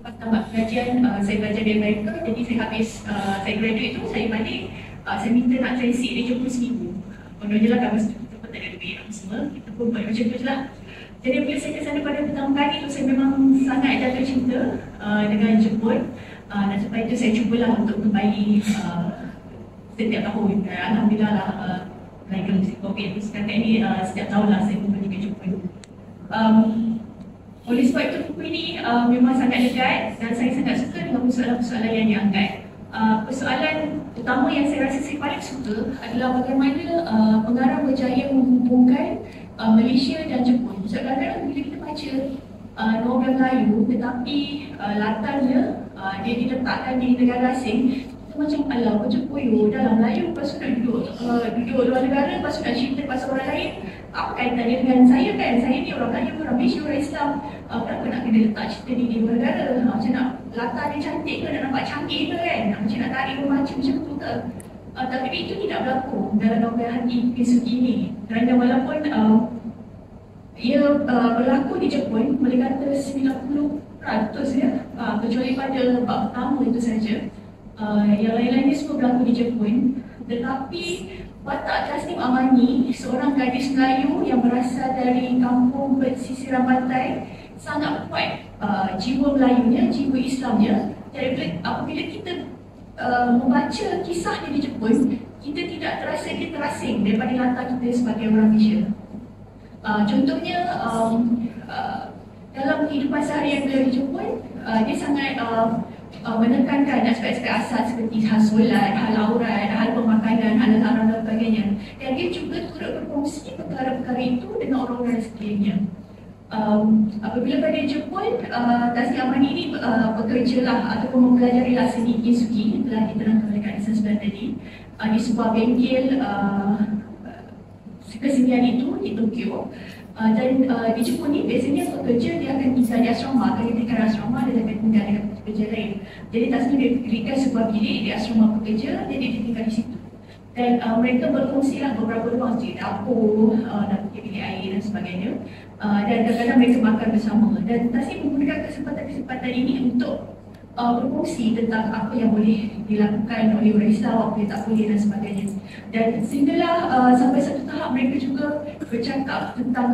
Lepas tamat pengajian, saya belajar di Amerika. Jadi saya habis, saya graduate tu, saya balik, saya minta nak transit dia jumpa seminggu. Kononnya lah kan masa tu tak ada duit apa semua, kita pun buat macam tu je lah. Jadi bila saya ke sana pada pertama kali tu, saya memang sangat jatuh cinta dengan Jepun. Dan sebab itu saya cubalah untuk kembali setiap tahun. Alhamdulillah lah, lagi musim COVID tu sekarang ni setiap tahun lah saya kembali ke Jepun. Oleh sebab itu buku ini memang sangat dekat dan saya sangat suka dengan persoalan-persoalan yang diangkat. Persoalan utama yang saya rasa saya paling suka adalah bagaimana pengarang berjaya menghubungkan Malaysia dan Jepun. Sebab kadang-kadang bila kita baca novel Melayu tetapi latarnya dia diletakkan di negara asing, kita macam alah macam koyo dalam Melayu lepas tu nak duduk luar negara, lepas tu nak cerita pasal orang lain. Apa kaitannya dengan saya kan? Saya ni orang Melayu, orang Malaysia, orang Islam. Kenapa nak kena letak cerita ni di luar negara? Macam nak latar dia cantik ke? Nak nampak canggih ke kan? Macam nak tarik membaca macam tu ke? Tapi itu tidak berlaku dalam novel Hati Pisuki ni. Kerana walaupun ia berlaku di Jepun, boleh kata 90% ya, kecuali pada bab pertama itu saja. Yang lain-lainnya semua berlaku di Jepun. Tetapi watak Tasnim Amani, seorang gadis Melayu yang berasal dari kampung pesisiran pantai, sangat kuat jiwa Melayunya, jiwa Islamnya. Jadi apabila kita membaca kisahnya di Jepun, kita tidak terasa dia terasing daripada latar kita sebagai orang Malaysia. Contohnya dalam kehidupan seharian beliau di Jepun, dia sangat menekankan aspek-aspek asas seperti hal solat, hal aurat, hal pemakanan, hal haram dan sebagainya. Dan dia juga turut berkongsi perkara-perkara itu dengan orang-orang sekelilingnya. Apabila pada Jepun, Tasnim Amani ini bekerjalah ataupun mempelajarilah seni Kintsugi yang telah diterangkan oleh Kak Nisa sebelah tadi di sebuah bengkel kesenian itu di Tokyo. Dan di Jepun ni biasanya pekerja dia akan tinggal di asrama, akan diberikan asrama dan akan tinggal dengan pekerja lain. Jadi Tasnim diberikan sebuah bilik di asrama pekerja, jadi dia tinggal di situ. Dan mereka berkongsilah beberapa ruang seperti dapur, bilik air dan sebagainya. Dan kadang-kadang mereka makan bersama. Dan Tasnim menggunakan kesempatan ini untuk berkongsi tentang apa yang boleh dilakukan oleh orang Islam, apa yang tak boleh dan sebagainya. Dan sehinggalah sampai satu tahap mereka juga bercakap tentang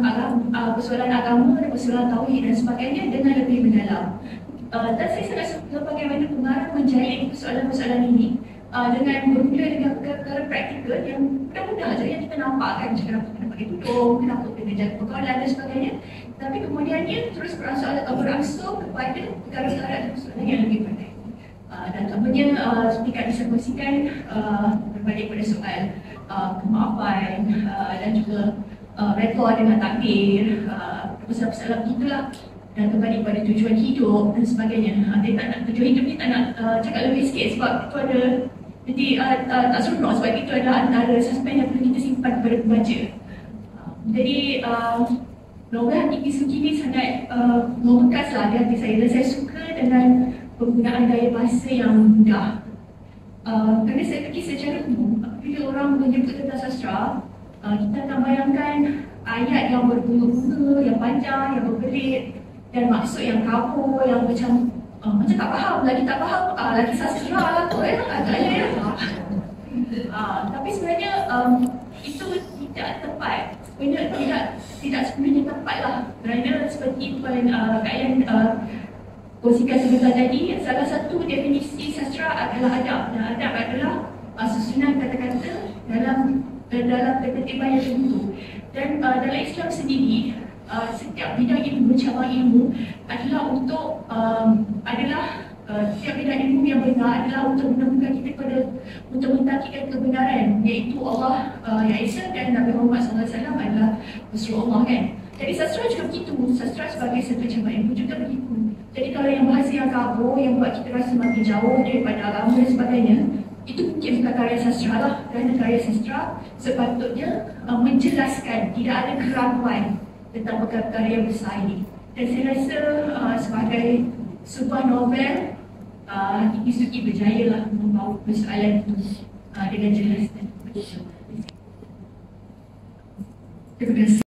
persoalan agama dan persoalan tauhid dan sebagainya dengan lebih mendalam. Dan saya sangat suka bagaimana pengarang menjalin persoalan-persoalan ini dengan bermula dengan perkara-perkara praktikal yang mudah-mudah saja yang kita nampak kan, kenapa kena pakai tudung, kenapa kena jaga pergaulan dan sebagainya. Tapi kemudiannya terus berangsur kepada perkara-perkara dan persoalan yang lebih pandai. Dan contohnya seperti Kak Nisa kongsikan berbalik pada soal kemaafan dan juga rekod dengan takdir, persoalan-persoalan begitulah. Dan kembali pada tujuan hidup dan sebagainya. Dia tak nak tujuan hidup ni, tak nak cakap lebih sikit sebab itu ada jadi tak seronok sebab itu adalah antara suspend yang perlu kita simpan kepada pembaca. Jadi novel Hati Pisuki ni sangat membekaslah di hati saya dan saya suka dengan penggunaan gaya bahasa yang mudah. Kerana saya fikir secara umum, apabila orang menyebut tentang sastra, kita akan bayangkan ayat yang berbunga-bunga, yang panjang, yang berbelit dan maksud yang kabur, yang macam tak faham, lagi tak faham, lagi sastra lah tu agaknya ya. Tapi sebenarnya itu tidak tepat. Tidak sebenarnya tepat lah. Kerana seperti Tuan Kak Yan kongsikan sebentar tadi, salah satu definisi sastra adalah adab. Dan adab adalah susunan kata-kata dalam ketertiban yang tertentu. Dan dalam Islam sendiri, setiap bidang ilmu, cabang ilmu adalah untuk setiap bidang ilmu yang benar adalah untuk menemukan kita untuk mentakikkan kebenaran, iaitu Allah yang Esa dan Nabi Muhammad SAW adalah Rasulullah kan. Jadi sastra juga begitu, sastra sebagai satu cabang ilmu juga begitu. Jadi kalau yang bahasa yang kabur, yang buat kita rasa makin jauh daripada agama dan sebagainya, itu mungkin bukan karya sastra lah. Kerana karya sastra sepatutnya menjelaskan, tidak ada keraguan tentang perkara-perkara yang besar ini. Dan saya rasa sebagai sebuah novel, Hati Pisuki berjaya lah membawa persoalan itu dengan jelas dan betul. Terima kasih.